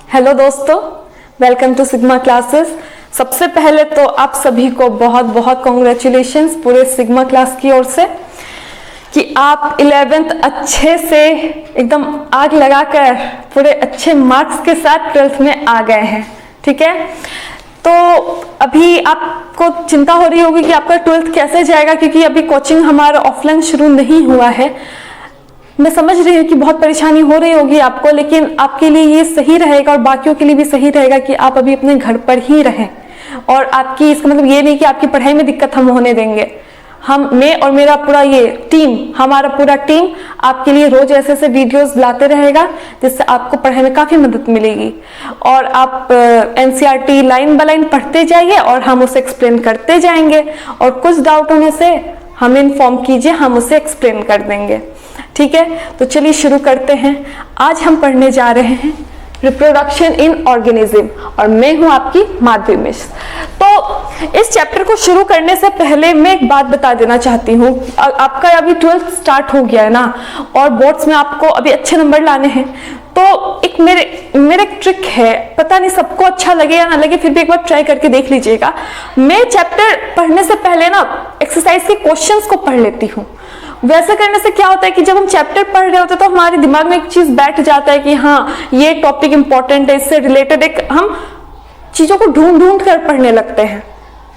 Hello दोस्तों, welcome to sigma classes. सबसे पहले तो आप सभी को बहुत बहुत कॉन्ग्रेचुलेशंस पूरे सिग्मा क्लास की ओर से कि आप 11th अच्छे से एकदम आग लगाकर पूरे अच्छे मार्क्स के साथ 12th में आ गए हैं। ठीक है, तो अभी आपको चिंता हो रही होगी कि आपका 12th कैसे जाएगा, क्योंकि अभी कोचिंग हमारा ऑफलाइन शुरू नहीं हुआ है। मैं समझ रही हूँ कि बहुत परेशानी हो रही होगी आपको, लेकिन आपके लिए ये सही रहेगा और बाकियों के लिए भी सही रहेगा कि आप अभी अपने घर पर ही रहें। और आपकी इसका मतलब ये नहीं कि आपकी पढ़ाई में दिक्कत हम होने देंगे। मैं और मेरा पूरा ये टीम, हमारा पूरा टीम आपके लिए रोज ऐसे ऐसे वीडियोस लाते रहेगा जिससे आपको पढ़ाई में काफी मदद मिलेगी। और आप एनसीईआरटी लाइन बाय लाइन पढ़ते जाइए और हम उसे एक्सप्लेन करते जाएंगे, और कुछ डाउट होने से हमें इन्फॉर्म कीजिए, हम उसे एक्सप्लेन कर देंगे। ठीक है, तो चलिए शुरू करते हैं। आज हम पढ़ने जा रहे हैं रिप्रोडक्शन इन ऑर्गेनिज्म, और मैं हूं आपकी माधवी मिश्र। तो इस चैप्टर को शुरू करने से पहले मैं एक बात बता देना चाहती हूँ। आपका अभी 12th स्टार्ट हो गया है ना, और बोर्ड्स में आपको अभी अच्छे नंबर लाने हैं। तो एक मेरा एक ट्रिक है, पता नहीं सबको अच्छा लगे या ना लगे, फिर भी एक बार ट्राई करके देख लीजिएगा। मैं चैप्टर पढ़ने से पहले ना एक्सरसाइज के क्वेश्चंस को पढ़ लेती हूँ। वैसे करने से क्या होता है कि जब हम चैप्टर पढ़ रहे होते हैं तो हमारे दिमाग में एक चीज बैठ जाता है कि हाँ ये टॉपिक इंपॉर्टेंट है, इससे रिलेटेड एक हम चीजों को ढूंढ ढूंढ कर पढ़ने लगते हैं।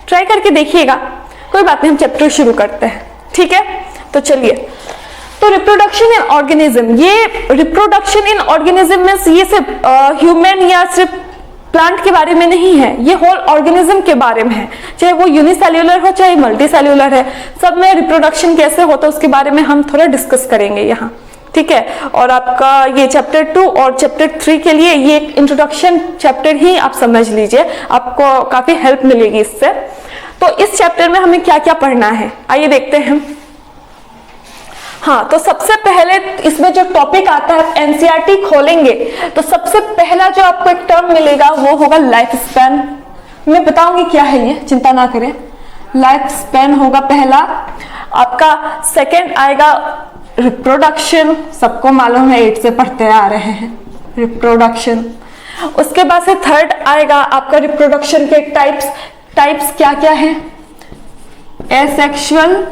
ट्राई करके देखिएगा, कोई बात नहीं, हम चैप्टर शुरू करते हैं। ठीक है, तो चलिए। तो रिप्रोडक्शन इन ऑर्गेनिज्म, ये रिप्रोडक्शन इन ऑर्गेनिज्म मींस ये सिर्फ ह्यूमन या सिर्फ प्लांट के बारे में नहीं है, ये होल ऑर्गेनिज्म के बारे में है। चाहे वो यूनिसेल्युलर हो चाहे मल्टी सेल्युलर है, सब में रिप्रोडक्शन कैसे होता है उसके बारे में हम थोड़ा डिस्कस करेंगे यहाँ। ठीक है, और आपका ये चैप्टर 2 और चैप्टर 3 के लिए ये एक इंट्रोडक्शन चैप्टर ही आप समझ लीजिए, आपको काफी हेल्प मिलेगी इससे। तो इस चैप्टर में हमें क्या क्या पढ़ना है आइए देखते हैं। हाँ, तो सबसे पहले इसमें जो टॉपिक आता है, एनसीईआरटी खोलेंगे तो सबसे पहला जो आपको एक टर्म मिलेगा वो होगा लाइफ स्पैन। मैं बताऊंगी क्या है ये, चिंता ना करें। लाइफ स्पैन होगा पहला आपका। सेकंड आएगा रिप्रोडक्शन, सबको मालूम है 8 से पढ़ते आ रहे हैं रिप्रोडक्शन। उसके बाद से थर्ड आएगा आपका रिप्रोडक्शन के टाइप्स क्या क्या है, एसेक्सुअल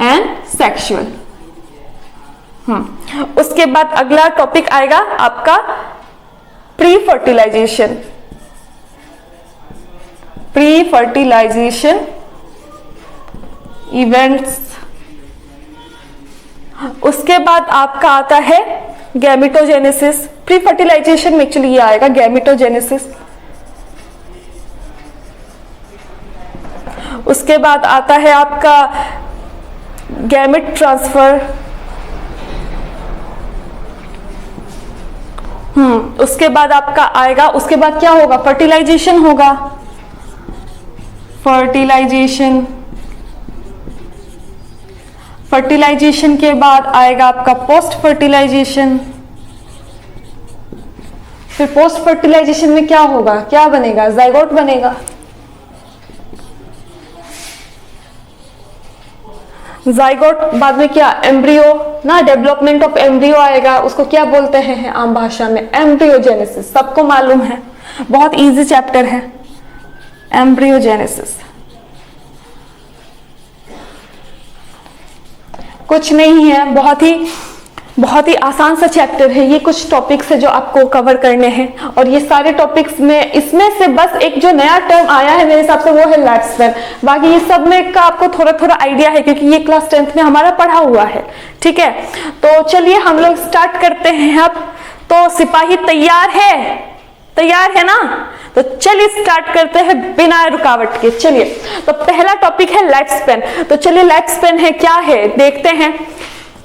एंड सेक्सुअल। उसके बाद अगला टॉपिक आएगा आपका प्री फर्टिलाइजेशन इवेंट्स। उसके बाद आपका आता है गैमेटोजेनेसिस। प्री फर्टिलाइजेशन में एक्चुअली ये आएगा गैमेटोजेनेसिस। उसके बाद आता है आपका गैमेट ट्रांसफर। उसके बाद आपका आएगा, उसके बाद क्या होगा, फर्टिलाइजेशन होगा। फर्टिलाइजेशन के बाद आएगा आपका पोस्ट फर्टिलाइजेशन। फिर पोस्ट फर्टिलाइजेशन में क्या होगा, क्या बनेगा, जाइगोट बनेगा। जाइगोट बाद में क्या, एम्ब्रियो ना, डेवलपमेंट ऑफ एम्ब्रियो आएगा, उसको क्या बोलते हैं आम भाषा में, एम्ब्रियोजेनेसिस। सबको मालूम है, बहुत इजी चैप्टर है एम्ब्रियोजेनेसिस। कुछ नहीं है, बहुत ही आसान सा चैप्टर है। ये कुछ टॉपिक्स है जो आपको कवर करने हैं, और ये सारे टॉपिक्स में इसमें से बस एक जो नया टर्म आया है मेरे हिसाब से वो है लाइफ स्पैन। बाकी ये सब में का आपको थोड़ा थोड़ा आइडिया है क्योंकि ये क्लास 10th में हमारा पढ़ा हुआ है। ठीक है, तो चलिए हम लोग स्टार्ट करते हैं अब। तो सिपाही तैयार है ना, तो चलिए स्टार्ट करते हैं बिना रुकावट के। चलिए, तो पहला टॉपिक है लाइफ स्पैन। तो चलिए लाइफ स्पैन है क्या है देखते हैं।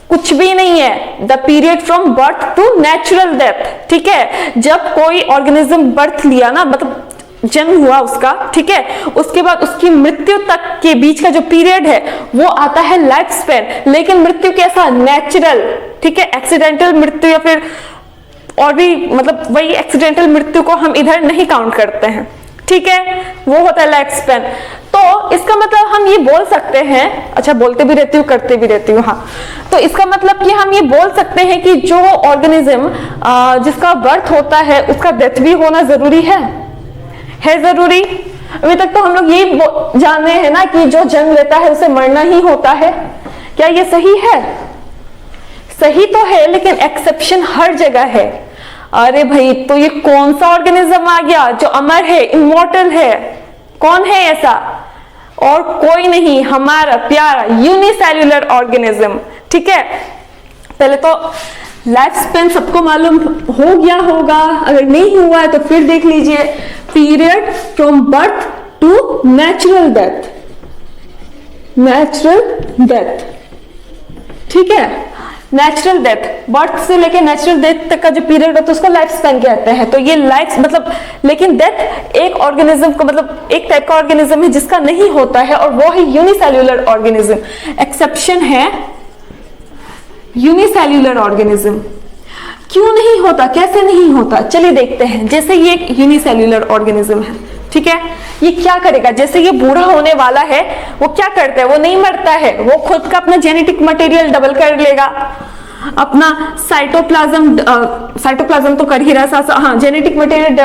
कुछ भी नहीं है, the period from birth to natural death. ठीक है, जब कोई ऑर्गेनिज्म बर्थ लिया ना, मतलब जन्म हुआ उसका, ठीक है, उसके बाद उसकी मृत्यु तक के बीच का जो पीरियड है वो आता है लाइफ स्पैन। लेकिन मृत्यु कैसा, नेचुरल। ठीक है, एक्सीडेंटल मृत्यु या फिर और भी मतलब वही एक्सीडेंटल मृत्यु को हम इधर नहीं काउंट करते हैं। ठीक है, वो होता है लाइफ स्पेन। तो इसका मतलब हम ये बोल सकते हैं, अच्छा बोलते भी रहती हूँ करते भी रहती हूँ, हाँ, तो इसका मतलब कि हम ये बोल सकते हैं कि जो ऑर्गेनिज्म जिसका बर्थ होता है उसका डेथ भी होना जरूरी है जरूरी। अभी तक तो हम लोग यही जाने हैं ना कि जो जन्म लेता है उसे मरना ही होता है। क्या ये सही है? सही तो है, लेकिन एक्सेप्शन हर जगह है। अरे भाई, तो ये कौन सा ऑर्गेनिज्म आ गया जो अमर है, इमॉर्टल है? कौन है ऐसा? और कोई नहीं, हमारा प्यारा यूनिसेल्युलर ऑर्गेनिज्म। ठीक है, पहले तो लाइफ स्पेन सबको मालूम हो गया होगा, अगर नहीं हुआ है तो फिर देख लीजिए। Period from birth to natural death, natural death, ठीक है, नेचुरल डेथ, बर्थ से लेके नेचुरल डेथ तक का जो पीरियड होता है उसको लाइफ स्पेन कहते हैं। तो ये लाइफ मतलब, लेकिन डेथ एक ऑर्गेनिज्म को मतलब एक टाइप का ऑर्गेनिज्म है जिसका नहीं होता है, और वो है यूनिसेल्युलर ऑर्गेनिज्म। एक्सेप्शन है यूनिसेल्युलर ऑर्गेनिज्म। क्यों नहीं होता, कैसे नहीं होता, चलिए देखते हैं। जैसे ये एक यूनिसेल्युलर ऑर्गेनिज्म है, ठीक है, ये क्या करेगा? जैसे ये बूढ़ा होने वाला है, वो क्या करता है? वो नहीं मरता है, वो खुद का अपना जेनेटिक मटेरियल डबल कर लेगा, अपना साइटोप्लाज्म तो कर ही रहा, हाँ, जेनेटिक मटेरियल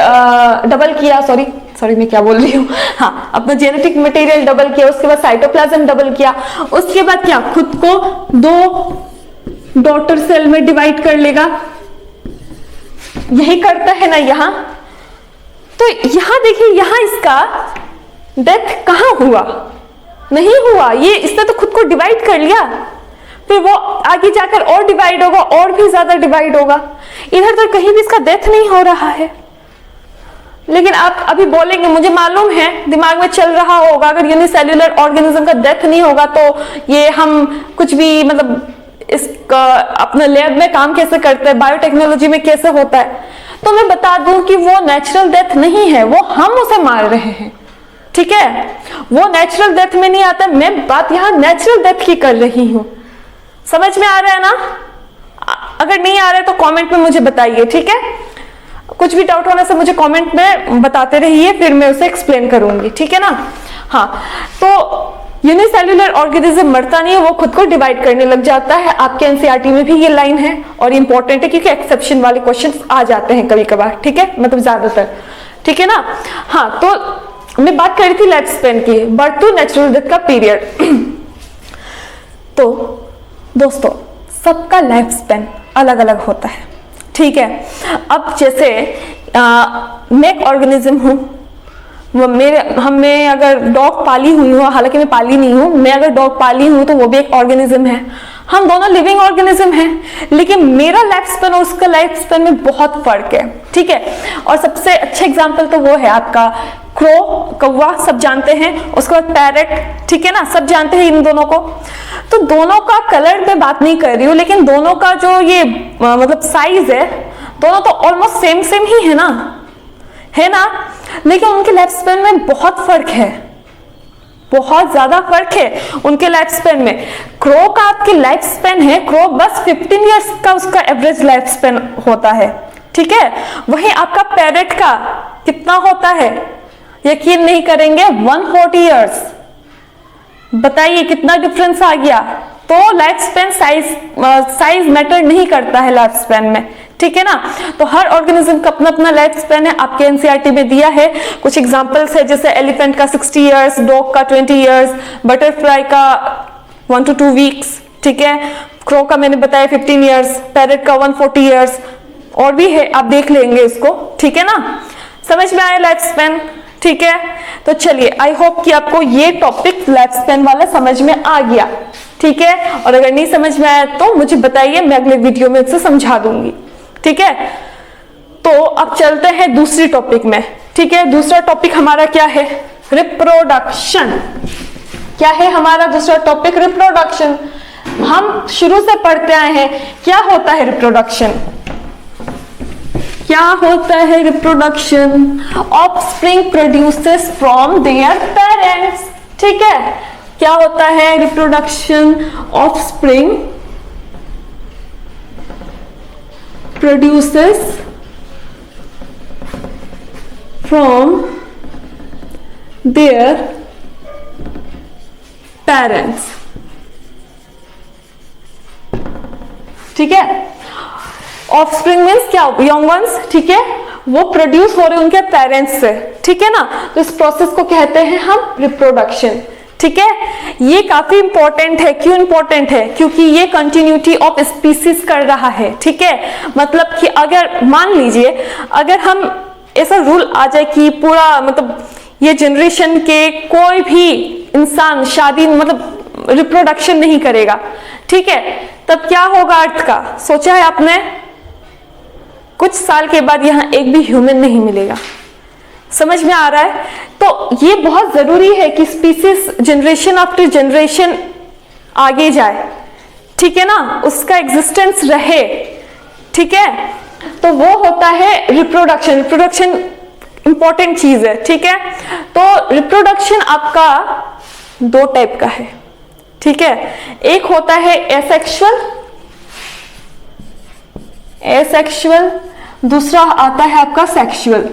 डबल किया, सॉरी मैं क्या बोल रही हूँ, हाँ, अपना जेनेटिक मटेरियल डबल किया, उसके बाद साइटोप्लाज्म डबल किया, उसके बाद क्या, खुद को 2 डॉटर सेल में डिवाइड कर लेगा। यही करता है ना यहाँ। तो यहां देखिए, यहां इसका डेथ कहां हुआ? नहीं हुआ, ये इसने तो खुद को डिवाइड कर लिया, फिर वो आगे जाकर और डिवाइड होगा, और भी ज्यादा डिवाइड होगा। इधर तो कहीं भी इसका डेथ नहीं हो रहा है। लेकिन आप अभी बोलेंगे, मुझे मालूम है, दिमाग में चल रहा होगा, अगर यूनिसेल्युलर ऑर्गेनिज्म का डेथ नहीं होगा तो ये हम कुछ भी मतलब इसका अपने लैब में काम कैसे करते हैं, बायोटेक्नोलॉजी में कैसे होता है। तो मैं बता दूं कि वो नेचुरल डेथ नहीं है, वो हम उसे मार रहे हैं। ठीक है, वो नेचुरल डेथ में नहीं आता। मैं बात यहां नेचुरल डेथ की कर रही हूं। समझ में आ रहा है ना? अगर नहीं आ रहा है तो कमेंट में मुझे बताइए, ठीक है? कुछ भी डाउट होने से मुझे कमेंट में बताते रहिए, फिर मैं उसे एक्सप्लेन करूंगी, ठीक है ना? हाँ, तो यूनिसेल्युलर ऑर्गेनिज्म मरता नहीं है, वो खुद को डिवाइड करने लग जाता है। आपके एनसीईआरटी में भी ये लाइन है, और इंपॉर्टेंट है क्योंकि एक्सेप्शन वाले क्वेश्चन आ जाते हैं कभी कभार, ठीक है, मतलब ज्यादातर, ठीक है ना? हाँ, तो मैं बात कर रही थी लाइफ स्पेन की, बर्थ टू नेचुरल डेथ का पीरियड। तो दोस्तों, सबका लाइफ स्पेन अलग अलग होता है, ठीक है? अब जैसे मैं एक ऑर्गेनिज्म हूं, मैं अगर डॉग पाली हुई हूँ, हालांकि मैं पाली नहीं हूँ, मैं अगर डॉग पाली हूँ तो वो भी एक ऑर्गेनिज्म है। हम दोनों लिविंग ऑर्गेनिज्म हैं, लेकिन मेरा लाइफ स्पेन और उसका लाइफ स्पेन में बहुत फर्क है, ठीक है? और सबसे अच्छा एग्जांपल तो वो है आपका क्रो, कौवा, सब जानते हैं, उसके बाद पैरेट, ठीक है ना, सब जानते हैं इन दोनों को। तो दोनों का कलर पे बात नहीं कर रही हूँ, लेकिन दोनों का जो ये मतलब साइज है, दोनों तो ऑलमोस्ट सेम ही है ना? लेकिन उनके लाइफ स्पेन में बहुत फर्क है, बहुत ज्यादा फर्क है उनके लाइफ स्पेन में। क्रो का आपकी लाइफ स्पेन है, क्रो बस 15 इयर्स का उसका एवरेज लाइफ स्पेन होता है, ठीक है? वहीं आपका पैरेट का कितना होता है? यकीन नहीं करेंगे, 140 इयर्स। बताइए कितना डिफरेंस आ गया। तो लाइफ स्पेन साइज मैटर नहीं करता है लाइफ स्पेन में, ठीक है ना? तो हर ऑर्गेनिज्म का अपना अपना लाइफ स्पेन है, आपके एनसीईआरटी में दिया है। कुछ एग्जांपल्स है, जैसे एलिफेंट का 60 इयर्स, डॉग का 20 इयर्स, बटरफ्लाई का 1 to 2 वीक्स, ठीक है? क्रो का मैंने बताया 15 इयर्स, पैरेट का 140 इयर्स, और भी है, आप देख लेंगे इसको, ठीक है ना? समझ में आया लाइफ स्पेन, ठीक है? तो चलिए, आई होप कि आपको ये टॉपिक लाइफ स्पेन वाला समझ में आ गया, ठीक है? और अगर नहीं समझ में आया तो मुझे बताइए, मैं अगले वीडियो में इसे समझा दूंगी, ठीक है? तो अब चलते हैं दूसरी टॉपिक में, ठीक है? दूसरा टॉपिक हमारा क्या है? रिप्रोडक्शन। क्या है हमारा दूसरा टॉपिक? रिप्रोडक्शन। हम शुरू से पढ़ते आए हैं, क्या होता है रिप्रोडक्शन? क्या होता है reproduction? Offspring produces from their parents, ठीक है? क्या होता है reproduction? Offspring produces from their parents। ठीक है, ऑफस्प्रिंग मीन्स क्या, यंग वंस, ठीक है, वो प्रोड्यूस हो रहे हैं उनके पेरेंट्स से, ठीक है ना। तो इस प्रोसेस को कहते हैं हम रिप्रोडक्शन, ठीक है। ये काफी इंपॉर्टेंट है। क्यों इंपॉर्टेंट है? क्योंकि ये कंटिन्यूटी ऑफ स्पीसीज कर रहा है, ठीक है। मतलब कि अगर मान लीजिए अगर हम ऐसा रूल आ जाए कि पूरा मतलब ये जनरेशन के कोई भी इंसान शादी मतलब रिप्रोडक्शन नहीं करेगा, ठीक है, तब क्या होगा अर्थ का? सोचा है आपने? कुछ साल के बाद यहां एक भी ह्यूमन नहीं मिलेगा। समझ में आ रहा है? तो ये बहुत जरूरी है कि स्पीसीज जनरेशन आफ्टर जनरेशन आगे जाए, ठीक है ना, उसका एग्जिस्टेंस रहे, ठीक है। तो वो होता है रिप्रोडक्शन। रिप्रोडक्शन इंपॉर्टेंट चीज है, ठीक है। तो रिप्रोडक्शन आपका दो टाइप का है, ठीक है। एक होता है एसेक्सुअल, दूसरा आता है आपका सेक्सुअल,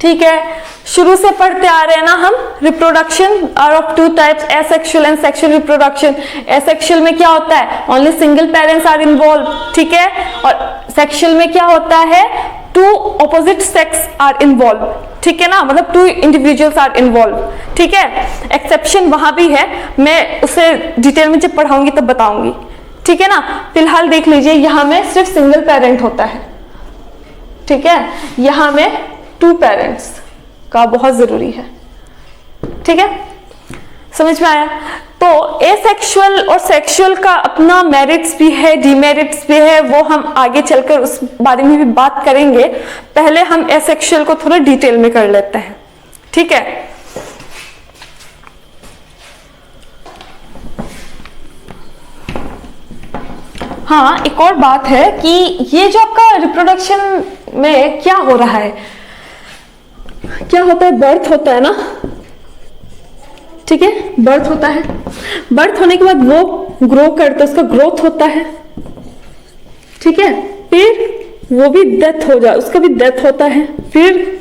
ठीक है। शुरू से पढ़ते आ रहे हैं ना हम, reproduction are of two types, asexual and sexual reproduction. Asexual में क्या होता है? Only single parents are involve, ठीक है। और सेक्सुअल में क्या होता है? Two opposite sex are involve, ठीक है ना, मतलब टू इंडिविजुअल्स आर इन्वॉल्व, ठीक है। एक्सेप्शन वहां भी है, मैं उसे डिटेल में जब पढ़ाऊंगी तब बताऊंगी, ठीक है ना। फिलहाल देख लीजिए, यहां में सिर्फ सिंगल पेरेंट होता है, ठीक है। यहां में टू पेरेंट्स का बहुत जरूरी है, ठीक है। समझ में आया? तो एसेक्सुअल और सेक्सुअल का अपना मेरिट्स भी है, डिमेरिट्स भी है, वो हम आगे चलकर उस बारे में भी बात करेंगे। पहले हम एसेक्सुअल को थोड़ा डिटेल में कर लेते हैं, ठीक है। हाँ, एक और बात है कि ये जो आपका रिप्रोडक्शन में क्या हो रहा है, क्या होता है? बर्थ होता है ना, ठीक है, बर्थ होता है। बर्थ होने के बाद वो ग्रो करता है, उसका ग्रोथ होता है, ठीक है। फिर वो भी डेथ हो जाए, उसका भी डेथ होता है। फिर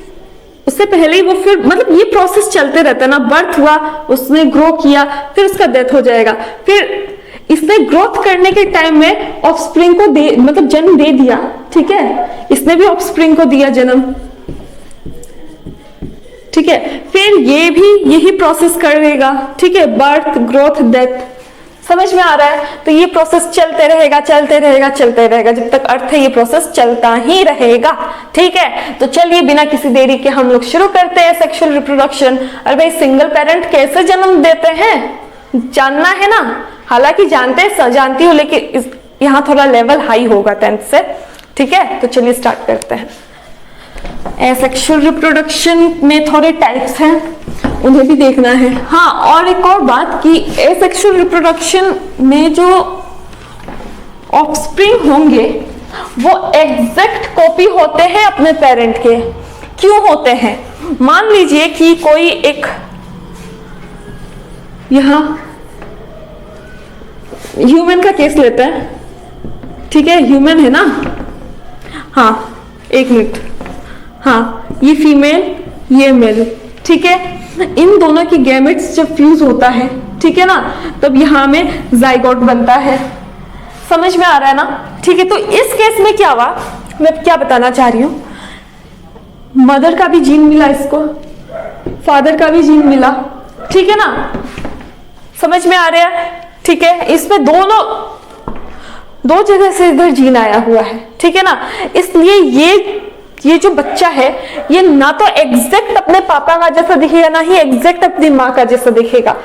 उससे पहले ही वो फिर मतलब ये प्रोसेस चलते रहता है ना, बर्थ हुआ, उसने ग्रो किया, फिर उसका डेथ हो जाएगा। फिर इसने ग्रोथ करने के टाइम में ऑफस्प्रिंग को दे मतलब जन्म दे दिया, ठीक है, इसने भी ऑफस्प्रिंग को दिया जन्म, ठीक है। फिर ये भी यही प्रोसेस करेगा, ठीक है, बर्थ, ग्रोथ, डेथ। समझ में आ रहा है? तो ये प्रोसेस चलते रहेगा, चलते रहेगा, चलते रहेगा, जब तक अर्थ है ये प्रोसेस चलता ही रहेगा, ठीक है। तो चलिए बिना किसी देरी के हम लोग शुरू करते हैं सेक्सुअल रिप्रोडक्शन। अरे भाई, सिंगल पेरेंट कैसे जन्म देते हैं जानना है ना? हालांकि जानती हो, लेकिन यहाँ थोड़ा लेवल हाई होगा 10th से, ठीक है। तो चलिए स्टार्ट करते हैं। एसेक्सुअल रिप्रोडक्शन में थोड़े टाइप्स हैं, उन्हें भी देखना है। हाँ, और एक और बात कि एसेक्सुअल रिप्रोडक्शन में जो ऑफस्प्रिंग होंगे वो एग्जैक्ट कॉपी होते हैं अपने पेरेंट के। क्यों होते हैं? मान लीजिए कि कोई एक यहां ह्यूमन का केस लेते हैं, ठीक है, ह्यूमन है ना। हाँ, एक मिनट। हाँ, ये फीमेल, ये मेल, ठीक है। इन दोनों की गैमेट्स जब फ्यूज होता है, ठीक है ना, तब यहां में जाइगोट बनता है। समझ में आ रहा है ना? ठीक है। तो इस केस में क्या हुआ, मैं क्या बताना चाह रही हूं, मदर का भी जीन मिला इसको, फादर का भी जीन मिला, ठीक है ना। समझ में आ रहा है? ठीक है। इसमें दो जगह से इधर जीन आया हुआ है, ठीक है ना। इसलिए ये जो बच्चा है ये ना तो एग्जैक्ट अपने पापा का जैसा दिखेगा, ना ही एग्जैक्ट अपनी माँ का जैसा दिखेगा।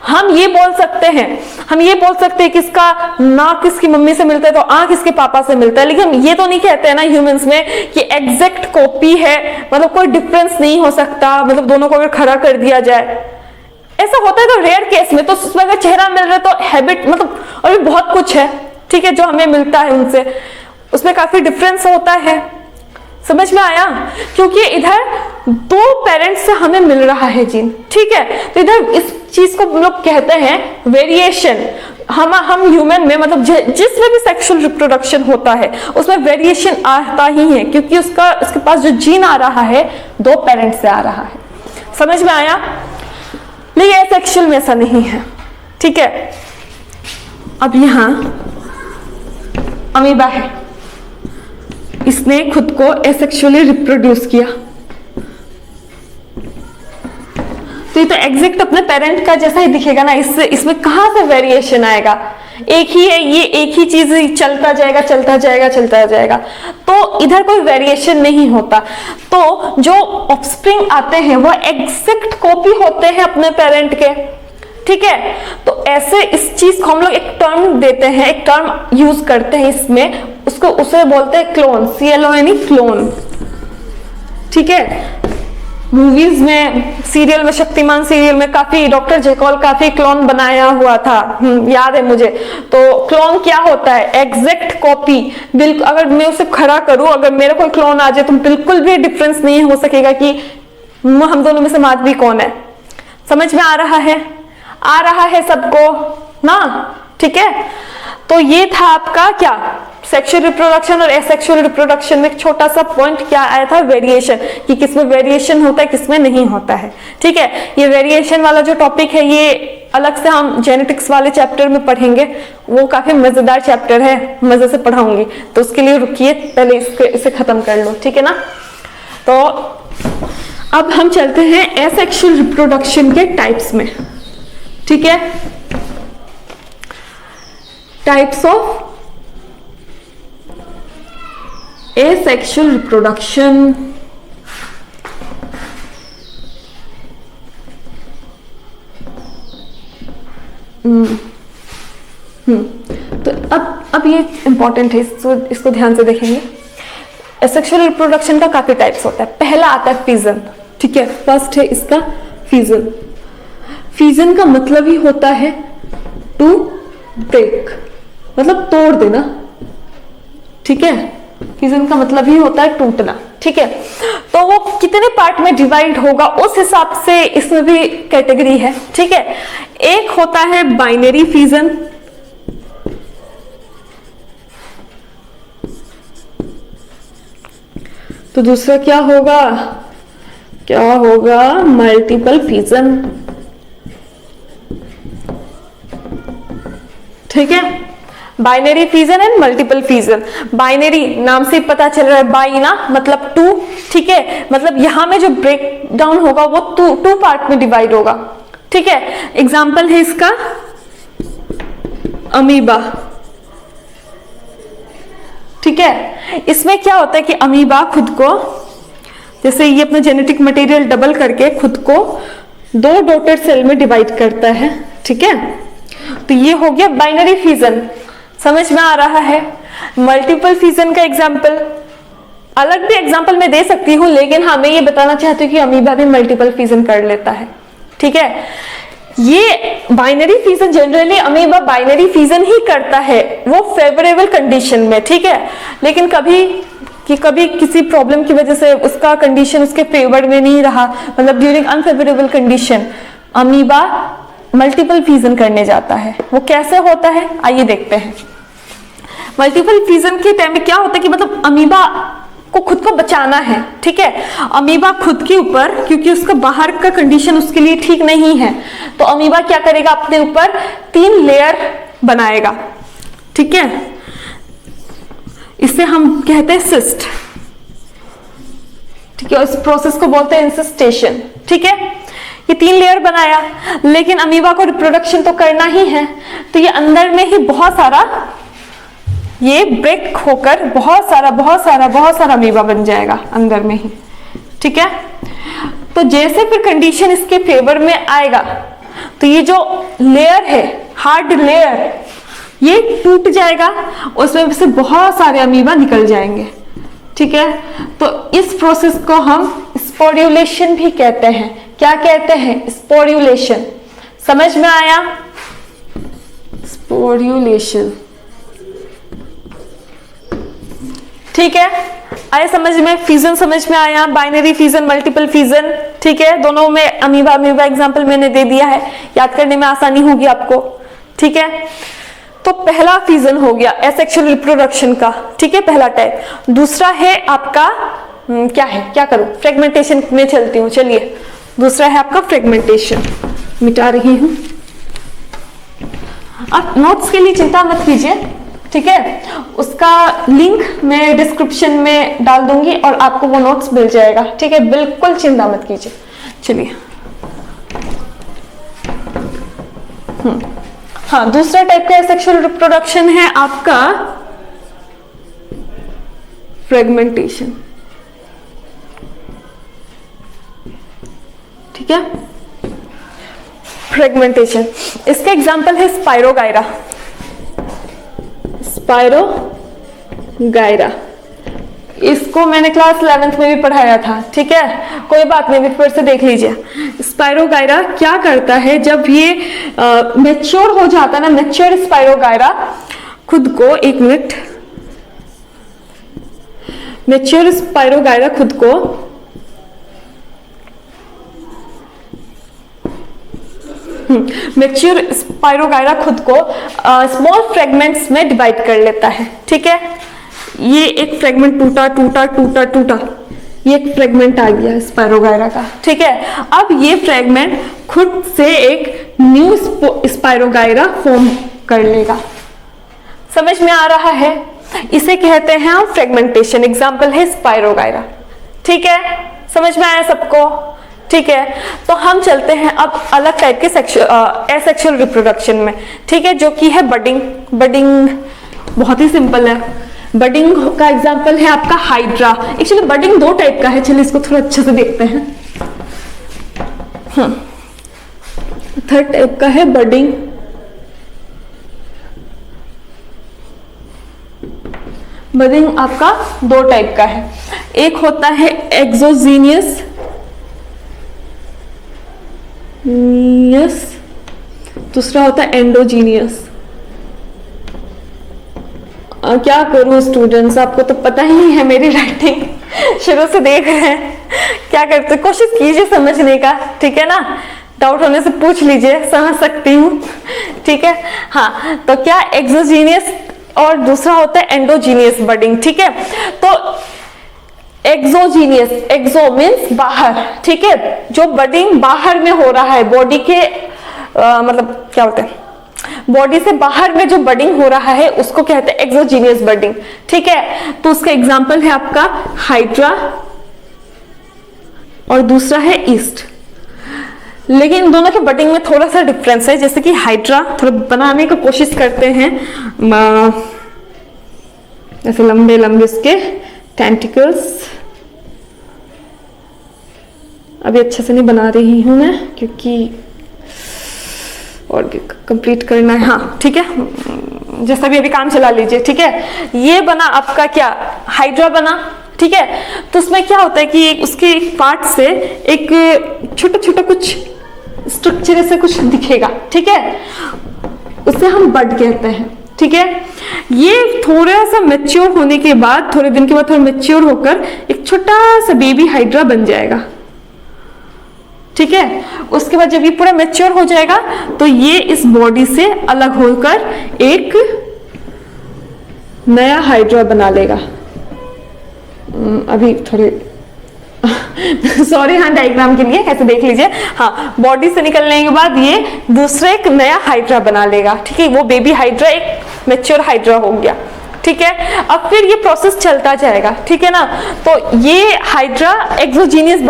हम ये बोल सकते हैं कि इसका नाक किसकी मम्मी से मिलता है तो आंख इसके पापा से मिलता है, लेकिन ये तो नहीं कहते हैं ना ह्यूमंस में कि एग्जैक्ट कॉपी है, मतलब कोई डिफरेंस नहीं हो सकता, मतलब दोनों को अगर खड़ा कर दिया जाए। ऐसा होता है तो रेयर केस में, तो उसमें अगर चेहरा मिल रहा है तो हैबिट मतलब और भी बहुत कुछ है, ठीक है, जो हमें मिलता है उनसे, उसमें काफी डिफरेंस होता है। समझ में आया? क्योंकि इधर दो पेरेंट्स से हमें मिल रहा है जीन, ठीक है। तो इधर इस चीज को हम लोग कहते हैं वेरिएशन। हम ह्यूमन में मतलब जिसमें भी सेक्सुअल रिप्रोडक्शन होता है उसमें वेरिएशन आता ही है, क्योंकि उसके पास जो जीन आ रहा है दो पेरेंट्स से आ रहा है। समझ में आया? लेकिन एसेक्सुअल में ऐसा नहीं है, ठीक है। अब यहां अमीबा है, इसने खुद को एसेक्सुअली रिप्रोड्यूस किया, तो ये तो एग्जैक्ट अपने पेरेंट का जैसा ही दिखेगा ना, इससे इसमें कहां से वेरिएशन आएगा? एक ही है, ये एक ही चीज चलता जाएगा चलता जाएगा चलता जाएगा, तो इधर कोई वेरिएशन नहीं होता। तो जो ऑफस्प्रिंग आते हैं वो एग्जैक्ट कॉपी होते हैं अपने पेरेंट के, ठीक है। तो ऐसे इस चीज को हम लोग एक टर्म देते हैं, एक टर्म यूज करते हैं इसमें, उसको उसे बोलते हैं क्लोन, CLON, क्लोन, ठीक है। मूवीज में, सीरियल में, शक्तिमान सीरियल में काफी डॉक्टर जेकॉल काफी क्लोन बनाया हुआ था, याद है मुझे। तो क्लोन क्या होता है? Exact copy. बिल्कुल, अगर मैं उसे खड़ा करूं, अगर मेरा कोई क्लोन आ जाए तो बिल्कुल भी डिफरेंस नहीं हो सकेगा कि हम दोनों में से माधवी कौन है। समझ में आ रहा है? आ रहा है सबको ना, ठीक है। तो ये था आपका क्या, सेक्सुअल रिप्रोडक्शन और एसेक्सुअल रिप्रोडक्शन में एक छोटा सा पॉइंट क्या आया था, वेरिएशन, कि किसमें वेरिएशन होता है किसमें नहीं होता है, ठीक है। ये वेरिएशन वाला जो टॉपिक है ये अलग से हम जेनेटिक्स वाले चैप्टर में पढ़ेंगे, वो काफी मजेदार चैप्टर है, मजे से पढ़ाऊंगी, तो उसके लिए रुकिए, पहले इसे खत्म कर लो, ठीक है ना। तो अब हम चलते हैं एसेक्सुअल रिप्रोडक्शन के टाइप्स में, ठीक है। Types of asexual reproduction। तो अब ये इंपॉर्टेंट है, इसको ध्यान से देखेंगे। एसेक्सुअल रिप्रोडक्शन का काफी टाइप्स होता है। पहला आता है फिजन, ठीक है। फर्स्ट है इसका फिजन। फिजन का मतलब ही होता है टू ब्रेक, मतलब तोड़ देना, ठीक है। फिजन का मतलब ही होता है टूटना, ठीक है। तो वो कितने पार्ट में डिवाइड होगा उस हिसाब से इसमें भी कैटेगरी है, ठीक है। एक होता है बाइनरी फिजन, तो दूसरा क्या होगा, मल्टीपल फिजन, ठीक है। Binary fission and multiple fission. Binary नाम से पता चल रहा है, बाई ना मतलब टू, ठीक है। मतलब यहां में जो ब्रेक डाउन होगा वो टू पार्ट में डिवाइड होगा, ठीक है। एग्जाम्पल है इसका अमीबा, ठीक है। इसमें क्या होता है कि अमीबा खुद को, जैसे ये अपना जेनेटिक मटेरियल डबल करके खुद को दो डॉटेड सेल में डिवाइड करता है, ठीक है। तो ये हो गया बाइनरी फिजन, समझ में आ रहा है। मल्टीपल फिजन का एग्जाम्पल, अलग भी एग्जाम्पल मैं दे सकती हूँ, लेकिन हाँ मैं ये बताना चाहती हूँ कि अमीबा भी मल्टीपल फिजन कर लेता है, ठीक है। ये binary fission, generally amoeba binary fission ही करता है, वो फेवरेबल कंडीशन में, ठीक है। लेकिन कभी किसी प्रॉब्लम की वजह से उसका कंडीशन उसके फेवर में नहीं रहा, मतलब during unfavourable condition amoeba multiple fission करने जाता है। वो कैसे होता है आइए देखते हैं। मल्टीपल फिजन के टाइम में क्या होता है कि मतलब अमीबा को खुद को बचाना है, ठीक है। अमीबा खुद के ऊपर, क्योंकि उसका बाहर का कंडीशन उसके लिए ठीक नहीं है, तो अमीबा क्या करेगा, अपने ऊपर 3 लेयर बनाएगा, ठीक है। इसे हम कहते हैं सिस्ट, ठीक है। इस प्रोसेस को बोलते हैं इंसिस्टेशन, ठीक है। ये 3 लेयर बनाया, लेकिन अमीबा को रिप्रोडक्शन तो करना ही है, तो ये अंदर में ही बहुत सारा ये ब्रेक होकर बहुत सारा अमीबा बन जाएगा अंदर में ही, ठीक है। तो जैसे फिर कंडीशन इसके फेवर में आएगा तो ये जो लेयर है, हार्ड लेयर, ये टूट जाएगा, उसमें से बहुत सारे अमीबा निकल जाएंगे, ठीक है। तो इस प्रोसेस को हम स्पोर्युलेशन भी कहते हैं। क्या कहते हैं? स्पोर्युलेशन। समझ में आया? स्पोर्युलेशन, ठीक है। आए समझ में? फिजन समझ में आया, बाइनरी फिजन, मल्टीपल फिजन, ठीक है। दोनों में अमीबा एग्जांपल मैंने दे दिया है, याद करने में आसानी होगी आपको, ठीक है। तो पहला फिजन हो गया एसेक्सुअल रिप्रोडक्शन का, ठीक है, पहला टाइप। दूसरा है आपका क्या है, क्या करूं, फ्रेगमेंटेशन में चलती हूँ, चलिए। दूसरा है आपका फ्रेगमेंटेशन। मिटा रही हूं। आप नोट्स के लिए चिंता मत कीजिए, ठीक है, उसका लिंक मैं डिस्क्रिप्शन में डाल दूंगी और आपको वो नोट्स मिल जाएगा, ठीक है, बिल्कुल चिंता मत कीजिए। चलिए, हाँ, दूसरा टाइप का सेक्सुअल रिप्रोडक्शन है आपका फ्रेगमेंटेशन, ठीक है। फ्रेगमेंटेशन, इसका एग्जांपल है स्पाइरोगायरा। स्पाइरोगायरा इसको मैंने क्लास 11th में भी पढ़ाया था, ठीक है, कोई बात नहीं, फिर से देख लीजिए। स्पाइरोगायरा क्या करता है, जब ये मैच्योर हो जाता है ना, मैच्योर स्पाइरोगायरा खुद को, एक मिनट, मैच्योर स्पाइरोगायरा खुद को मैच्योर स्पाइरोगायरा खुद को स्मॉल फ्रेगमेंट्स में डिवाइड कर लेता है, ठीक है। ये एक फ्रेगमेंट टूटा टूटा टूटा टूटा, ये एक फ्रेगमेंट आ गया स्पाइरोगायरा का, ठीक है। अब ये फ्रेगमेंट खुद से एक न्यू स्पाइरोगायरा फॉर्म कर लेगा। समझ में आ रहा है? इसे कहते हैं हम फ्रेगमेंटेशन। एग्जाम्पल है स्पाइरोगायरा, ठीक है, समझ में आया सबको? ठीक है, तो हम चलते हैं अब अलग टाइप के एसेक्सुअल रिप्रोडक्शन में, ठीक है, जो कि है बडिंग। बडिंग बहुत ही सिंपल है। बडिंग का एग्जांपल है आपका हाइड्रा। एक्चुअली बडिंग दो टाइप का है, चलिए इसको थोड़ा अच्छे से देखते हैं। थर्ड टाइप का है बडिंग। बडिंग आपका दो टाइप का है, एक होता है एक्सोजीनियस, दूसरा होता है एंडोजीनियस। क्या करूं स्टूडेंट्स, आपको तो पता ही है मेरी राइटिंग, शुरू से देख रहे हैं, क्या करते, कोशिश कीजिए समझने का, ठीक है ना, डाउट होने से पूछ लीजिए, समझ सकती हूँ, ठीक है। हाँ, तो क्या एक्सोजीनियस और दूसरा होता है एंडोजीनियस बडिंग, ठीक है। तो एक्सोजीनियस, एक्सो मीन्स बाहर, ठीक है, जो बडिंग बाहर में हो रहा है, बॉडी के मतलब क्या बोलते हैं, बॉडी से बाहर में जो बडिंग हो रहा है उसको कहते हैं एक्सोजीनियस बडिंग, ठीक है। तो उसका एग्जांपल है आपका हाइड्रा और दूसरा है ईस्ट। लेकिन इन दोनों के बडिंग में थोड़ा सा डिफरेंस है, जैसे कि हाइड्रा थोड़ा बनाने की कोशिश करते हैं, ऐसे लंबे लंबे इसके टेंटिकल्स। अभी अच्छे से नहीं बना रही हूं मैं क्योंकि और कंप्लीट करना है, हाँ ठीक है, जैसा भी अभी काम चला लीजिए, ठीक है। ये बना आपका क्या, हाइड्रा बना, ठीक है। तो उसमें क्या होता है कि उसके एक पार्ट से एक छोटा छोटा कुछ स्ट्रक्चर ऐसे कुछ दिखेगा, ठीक है, उसे हम बड कहते हैं, ठीक है। ये थोड़ा सा मैच्योर होने के बाद, थोड़े दिन के बाद थोड़ा मैच्योर होकर एक छोटा सा बेबी हाइड्रा बन जाएगा, ठीक है। उसके बाद जब ये पूरा मैच्योर हो जाएगा तो ये इस बॉडी से अलग होकर एक नया हाइड्रा बना लेगा। अभी थोड़े सॉरी, हाँ, डायग्राम के लिए ऐसे देख लीजिए। हाँ, बॉडी से निकलने के बाद ये दूसरा एक नया हाइड्रा बना लेगा, ठीक है। वो बेबी हाइड्रा एक मैच्योर हाइड्रा हो गया, ठीक है। अब फिर ये प्रोसेस चलता जाएगा, ठीक है ना। तो ये हाइड्रा एक्सोजीनियस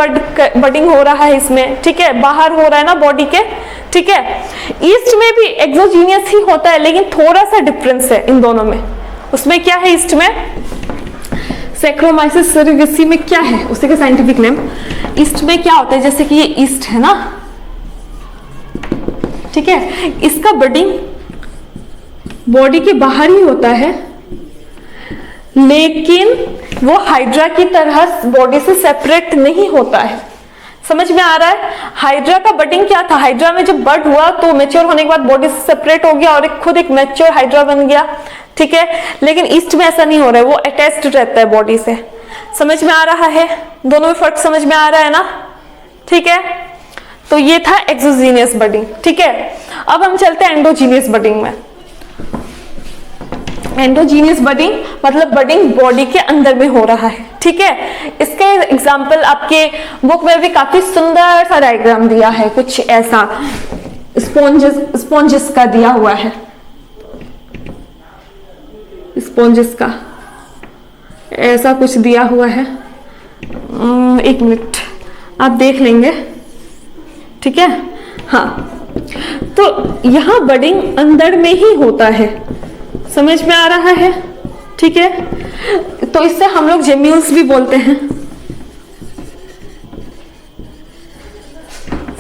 बडिंग हो रहा है इसमें, ठीक है, बाहर हो रहा है ना बॉडी के, ठीक है। ईस्ट में भी एक्सोजीनियस ही होता है, लेकिन थोड़ा सा डिफरेंस है इन दोनों में। उसमें क्या है, ईस्ट में सैक्रोमाइसिस सेरेगेसी में क्या है, उसी का साइंटिफिक नेम। ईस्ट में क्या होता है, जैसे कि ये ईस्ट है ना, ठीक है, इसका बडिंग बॉडी के बाहर ही होता है, लेकिन वो हाइड्रा की तरह बॉडी से सेपरेट नहीं होता है। समझ में आ रहा है? हाइड्रा का बडिंग क्या था, हाइड्रा में जब बड हुआ तो मैच्योर होने के बाद बॉडी से सेपरेट हो गया और खुद एक मैच्योर हाइड्रा बन गया, ठीक है। लेकिन ईस्ट में ऐसा नहीं हो रहा है, वो अटैच्ड रहता है बॉडी से। समझ में आ रहा है? दोनों में फर्क समझ में आ रहा है ना, ठीक है। तो ये था एक्सोजीनियस बडिंग, ठीक है। अब हम चलते हैं एंडोजीनियस बडिंग में। एंडोजीनियस बडिंग मतलब बडिंग बॉडी के अंदर में हो रहा है, ठीक है। इसके एग्जाम्पल आपके बुक में भी काफी सुंदर सा डायग्राम दिया है, कुछ ऐसा स्पॉन्जेस का दिया हुआ है, स्पॉन्जेस का ऐसा कुछ दिया हुआ है। एक मिनट आप देख लेंगे, ठीक है। हाँ, तो यहां बडिंग अंदर में ही होता है, समझ में आ रहा है, ठीक है। तो इससे हम लोग जेम्यूल्स भी बोलते हैं,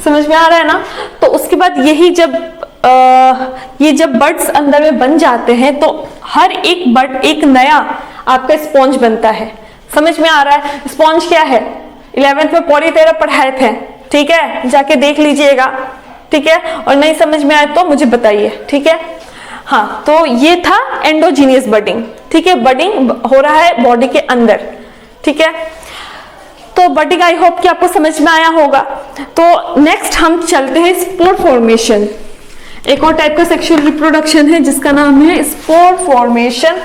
समझ में आ रहा है ना। तो उसके बाद यही जब ये जब बड्स अंदर में बन जाते हैं तो हर एक बड एक नया आपका स्पॉन्ज बनता है, समझ में आ रहा है। स्पॉन्ज क्या है, 11th में पौड़ी तेरह पढ़ाए थे, ठीक है, जाके देख लीजिएगा, ठीक है। और नहीं समझ में आए तो मुझे बताइए, ठीक है। हाँ, तो ये था एंडोजीनियस बडिंग, ठीक है। बडिंग हो रहा है बॉडी के अंदर, ठीक है। तो बडिंग आई होप कि आपको समझ में आया होगा। तो नेक्स्ट हम चलते हैं स्पोर फॉर्मेशन। एक और टाइप का सेक्सुअल रिप्रोडक्शन है जिसका नाम है स्पोर फॉर्मेशन।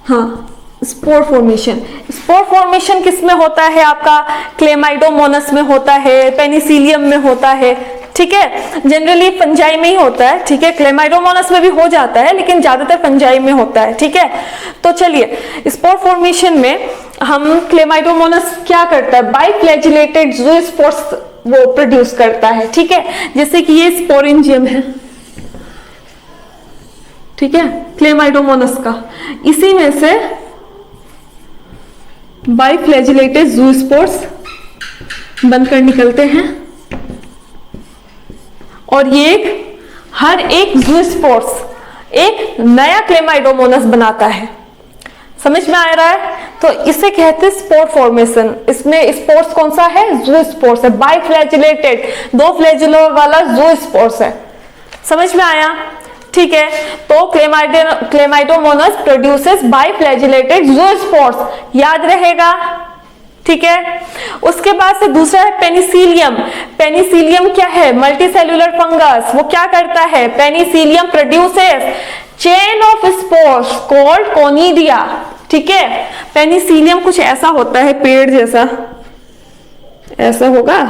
हाँ, स्पोर फॉर्मेशन। स्पोर फॉर्मेशन किस में होता है आपका, क्लेमाइडोमोनस में होता है, पेनिसिलियम में होता है, ठीक है। जनरली फंजाई में ही होता है, ठीक है। क्लेमाइडोमोनस में भी हो जाता है लेकिन ज्यादातर फंजाई में होता है, ठीक है। तो चलिए, स्पोर फॉर्मेशन में हम क्लेमाइडोमोनस क्या करता है, बाइफ्लैजिलेटेड ज़ूस्पोर्स वो प्रोड्यूस करता है, ठीक है। जैसे कि ये स्पोरेंजियम है, ठीक है, क्लेमाइडोमोनस का, इसी में से बाइफ्लैजिलेटेड ज़ूस्पोर्स बनकर निकलते हैं और ये हर एक ज़ूस्पोर्स एक नया क्लेमाइडोमोनस बनाता है, समझ में आ रहा है। तो इसे कहते हैं स्पोर फॉर्मेशन। इसमें स्पोर्स कौन सा है, ज़ूस्पोर्स है, बाइफ्लैजिलेटेड, दो फ्लैजिलो वाला ज़ूस्पोर्स है, समझ में आया, ठीक है। तो क्लेमाइडोमोनस प्रोड्यूसेस बाइफ्लैजिलेटेड ज़ूस्पोर्स, याद रहेगा, ठीक है। उसके बाद से दूसरा है पेनिसिलियम। पेनिसिलियम क्या है, मल्टीसेल्युलर फंगस। वो क्या करता है, Penicillium produces chain of spores called conidia, ठीक है। पेनिसिलियम कुछ ऐसा होता है, पेड़ जैसा, ऐसा होगा।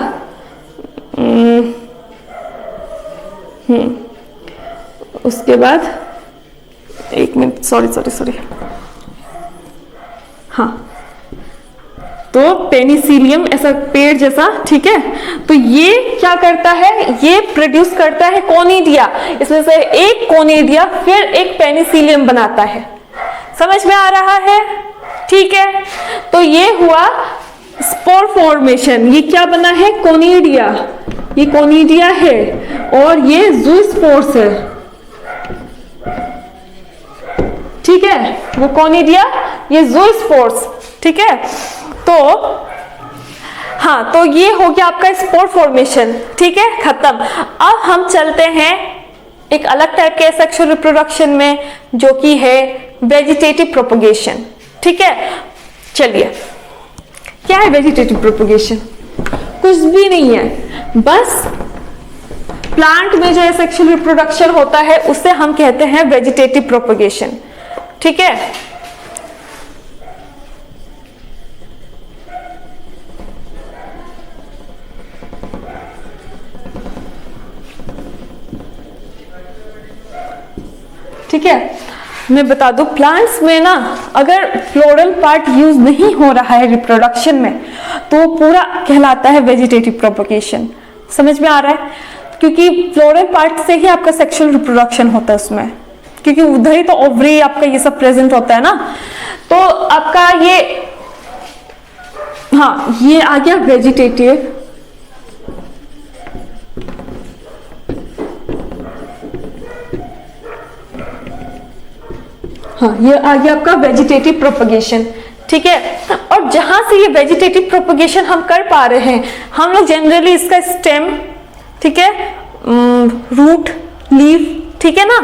उसके बाद एक मिनट, सॉरी, हाँ, तो पेनिसिलियम ऐसा पेड़ जैसा, ठीक है। तो ये क्या करता है, ये प्रोड्यूस करता है कोनिडिया, इसमें से एक कोनिडिया फिर एक पेनिसिलियम बनाता है, समझ में आ रहा है, ठीक है। तो ये हुआ स्पोर फॉर्मेशन। ये क्या बना है, कोनिडिया, ये कोनिडिया है और ये ज़ूस्पोर्स है, ठीक है। वो कोनिडिया, ये ज़ूस्पोर्स, ठीक है। तो हाँ, तो ये हो गया आपका स्पोर फॉर्मेशन, ठीक है, खत्म। अब हम चलते हैं एक अलग टाइप के सेक्सुअल रिप्रोडक्शन में, जो कि है वेजिटेटिव प्रोपगेशन, ठीक है। चलिए, क्या है वेजिटेटिव प्रोपगेशन, कुछ भी नहीं है, बस प्लांट में जो सेक्सुअल रिप्रोडक्शन होता है उसे हम कहते हैं वेजिटेटिव प्रोपगेशन, ठीक है। ठीक है, मैं बता दूं, प्लांट्स में ना अगर फ्लोरल पार्ट यूज नहीं हो रहा है रिप्रोडक्शन में तो पूरा कहलाता है वेजिटेटिव प्रोपगेशन, समझ में आ रहा है। क्योंकि फ्लोरल पार्ट से ही आपका सेक्सुअल रिप्रोडक्शन होता है उसमें, क्योंकि उधर ही तो ओवरी आपका ये सब प्रेजेंट होता है ना। तो आपका ये, हाँ, ये आ गया वेजिटेटिव, हाँ, ये आ गया आपका वेजिटेटिव प्रोपगेशन, ठीक है। और जहां से ये वेजिटेटिव प्रोपगेशन हम कर पा रहे हैं, हम लोग जनरली इसका स्टेम, ठीक है, रूट, लीफ, ठीक है ना।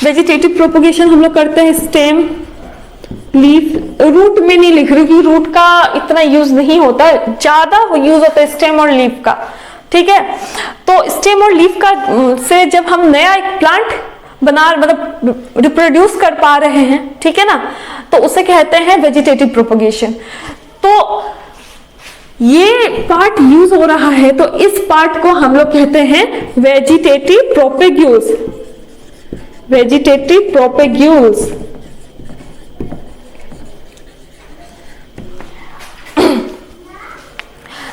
वेजिटेटिव प्रोपगेशन हम लोग करते हैं स्टेम, लीफ, रूट में नहीं लिख रही क्योंकि रूट का इतना यूज नहीं होता है, ज्यादा यूज होता है स्टेम और लीफ का, ठीक है। तो स्टेम और लीफ का से जब हम नया एक प्लांट बना मतलब रिप्रोड्यूस कर पा रहे हैं, ठीक है ना, तो उसे कहते हैं वेजिटेटिव प्रोपगेशन। तो ये पार्ट यूज हो रहा है, तो इस पार्ट को हम लोग कहते हैं vegetative propagules. Vegetative propagules.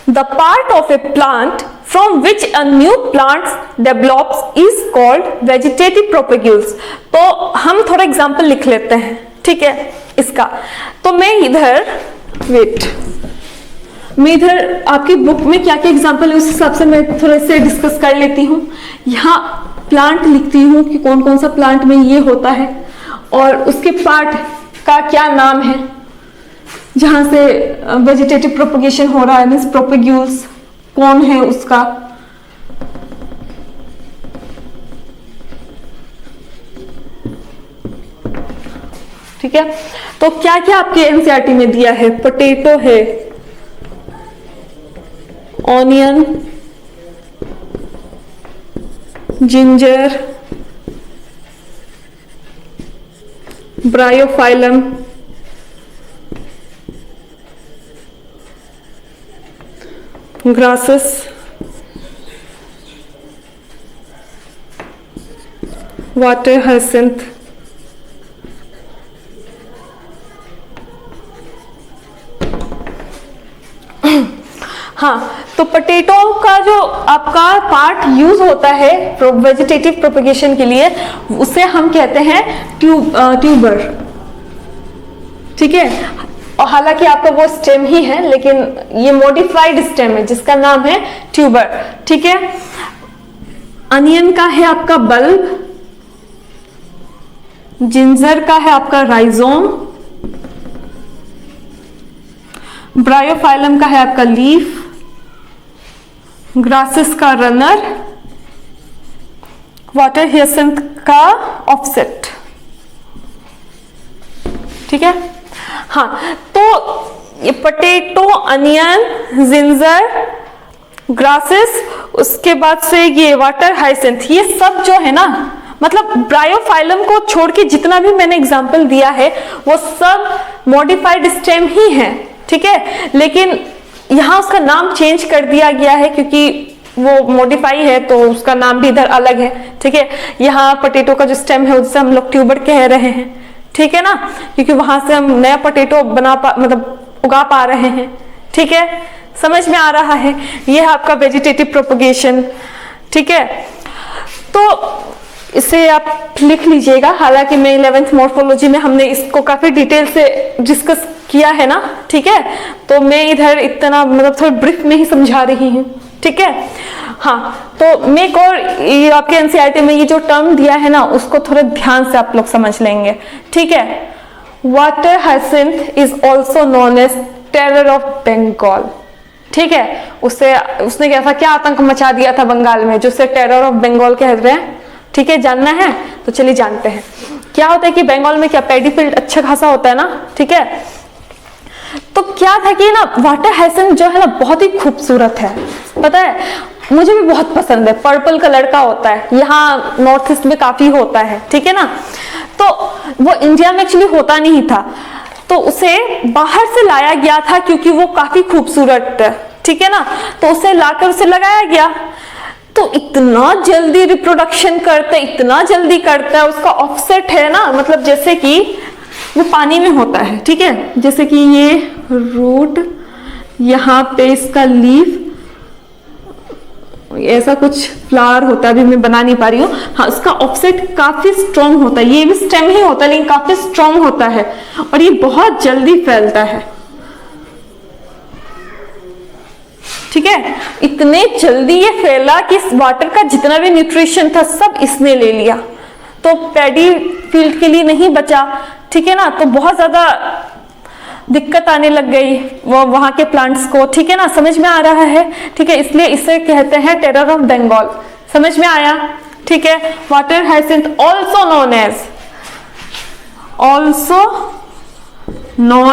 The part of a plant from which a new plant develops is called vegetative propagules। तो हम थोड़ा एग्जाम्पल लिख लेते हैं, ठीक है इसका। तो मैं इधर आपकी बुक में क्या क्या एग्जाम्पल है उस हिसाब से मैं थोड़े से डिस्कस कर लेती हूँ। यहाँ प्लांट लिखती हूँ कि कौन कौन सा प्लांट में ये होता है और उसके पार्ट का क्या नाम है जहां से वेजिटेटिव प्रोपगेशन हो रहा है, मीन्स प्रोपेग्यूल्स कौन है उसका। ठीक है, तो क्या क्या आपके एनसीईआरटी में दिया है? पोटैटो है, onion, ginger, Bryophyllum, grasses, water hyacinth, हाँ। तो पोटैटो का जो आपका पार्ट यूज होता है वेजिटेटिव प्रोपगेशन के लिए, उसे हम कहते हैं ट्यूबर, ठीक है। और हालांकि आपका वो स्टेम ही है, लेकिन ये मॉडिफाइड स्टेम है जिसका नाम है ट्यूबर, ठीक है। अनियन का है आपका बल्ब, जिंजर का है आपका राइजोम, ब्रायोफाइलम का है आपका लीफ, ग्रासेस का रनर, वाटर हियासिंथ का ऑफसेट, ठीक है। हाँ, तो ये पोटैटो, अनियन, जिंजर, ग्रासेस, उसके बाद से ये वाटर हाइसिंथ, ये सब जो है ना, मतलब ब्रायोफाइलम को छोड़ के जितना भी मैंने एग्जांपल दिया है वो सब मॉडिफाइड स्टेम ही है, ठीक है। लेकिन यहाँ उसका नाम चेंज कर दिया गया है क्योंकि वो मॉडिफाई है तो उसका नाम भी इधर अलग है, ठीक है। यहाँ पोटैटो का जो स्टेम है उससे हम लोग ट्यूबर कह रहे हैं, ठीक है ना, क्योंकि वहां से हम नया पोटैटो मतलब उगा पा रहे हैं, ठीक है। समझ में आ रहा है? ये है आपका वेजिटेटिव प्रोपगेशन, ठीक है। तो इसे आप लिख लीजिएगा। हालांकि मैं 11th मॉर्फोलॉजी में हमने इसको काफी डिटेल से डिस्कस किया है ना, ठीक है। तो मैं इधर इतना मतलब थोड़ा ब्रीफ में ही समझा रही हूँ, ठीक है। हाँ, तो मैं एक और ये आपके एनसीईआरटी में ये जो टर्म दिया है ना, उसको थोड़ा ध्यान से आप लोग समझ लेंगे, ठीक है। Water hyacinth is also known as terror of Bengal, ठीक है। उसने कैसा क्या आतंक मचा दिया था बंगाल में, जो उसे टेरर ऑफ बंगाल कह रहे हैं, ठीक है। जानना है तो चलिए जानते हैं। क्या होता है कि बंगाल में क्या पैडी फील्ड अच्छा खासा होता है ना, ठीक है। तो क्या था कि ना वाटर हाइसिंथ जो है ना बहुत ही खूबसूरत है, पता है, मुझे भी बहुत पसंद है। पर्पल कलर का होता है, यहाँ नॉर्थ ईस्ट में काफी होता है, ठीक है ना। तो वो इंडिया में एक्चुअली होता नहीं था, तो उसे बाहर से लाया गया था क्योंकि वो काफी खूबसूरत है, ठीक है ना। तो उसे लाकर उसे लगाया गया, तो इतना जल्दी रिप्रोडक्शन करता है, इतना जल्दी करता है। उसका ऑफसेट है ना, मतलब जैसे कि वो पानी में होता है, ठीक है। जैसे कि ये रूट, यहाँ पे इसका लीफ, ऐसा कुछ फ्लावर होता है, अभी मैं बना नहीं पा रही हूँ। हाँ, उसका ऑफसेट काफी स्ट्रॉन्ग होता है। ये भी स्टेम ही होता है लेकिन काफी स्ट्रॉन्ग होता है और ये बहुत जल्दी फैलता है, ठीक है। इतने जल्दी ये फैला कि इस वाटर का जितना भी न्यूट्रिशन था सब इसने ले लिया, तो पैडी फील्ड के लिए नहीं बचा, ठीक है ना। तो बहुत ज्यादा दिक्कत आने लग गई वो वहां के प्लांट्स को, ठीक है ना। समझ में आ रहा है? ठीक है, इसलिए इसे कहते हैं टेरर ऑफ बंगाल। समझ में आया? ठीक है। Water hyacinth also known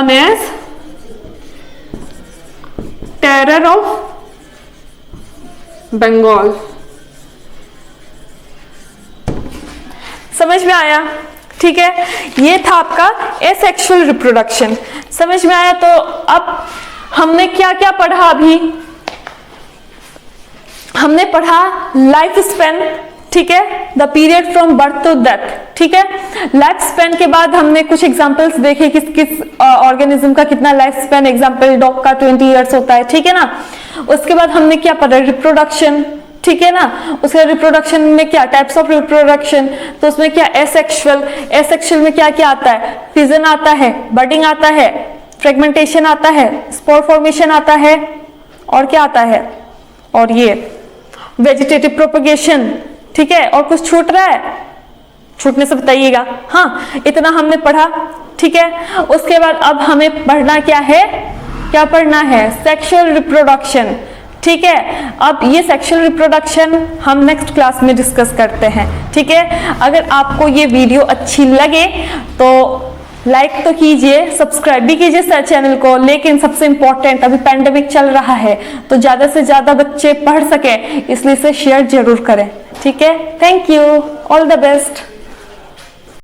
as terror of Bengal. समझ में आया? ठीक है, ये था आपका एसेक्सुअल रिप्रोडक्शन। समझ में आया? तो अब हमने क्या क्या पढ़ा? अभी हमने पढ़ा लाइफ स्पेन, ठीक है, the period from birth to death, ठीक है। लाइफ स्पेन के बाद हमने कुछ एग्जांपल्स देखे किस किस ऑर्गेनिज्म का कितना लाइफ स्पेन। एग्जांपल डॉग का 20 इयर्स होता है, ठीक है ना। उसके बाद हमने क्या पढ़ा? रिप्रोडक्शन, ठीक है ना। उसके रिप्रोडक्शन में क्या टाइप्स ऑफ रिप्रोडक्शन, तो उसमें क्या एसेक्सुअल, एसेक्सुअल में क्या क्या आता है? फिजन आता है, बडिंग आता है, फ्रेगमेंटेशन आता है, स्पोर फॉर्मेशन आता है, और क्या आता है? और ये वेजिटेटिव प्रोपगेशन, ठीक है। और कुछ छूट रहा है? छूटने से बताइएगा। हाँ, इतना हमने पढ़ा, ठीक है। उसके बाद अब हमें पढ़ना क्या है? क्या पढ़ना है? सेक्सुअल रिप्रोडक्शन, ठीक है। अब ये सेक्सुअल रिप्रोडक्शन हम नेक्स्ट क्लास में डिस्कस करते हैं, ठीक है। अगर आपको ये वीडियो अच्छी लगे तो लाइक तो कीजिए, सब्सक्राइब भी कीजिए चैनल को, लेकिन सबसे इंपॉर्टेंट अभी पैंडेमिक चल रहा है तो ज्यादा से ज्यादा बच्चे पढ़ सके इसलिए इसे शेयर जरूर करें, ठीक है। Thank you, all the best.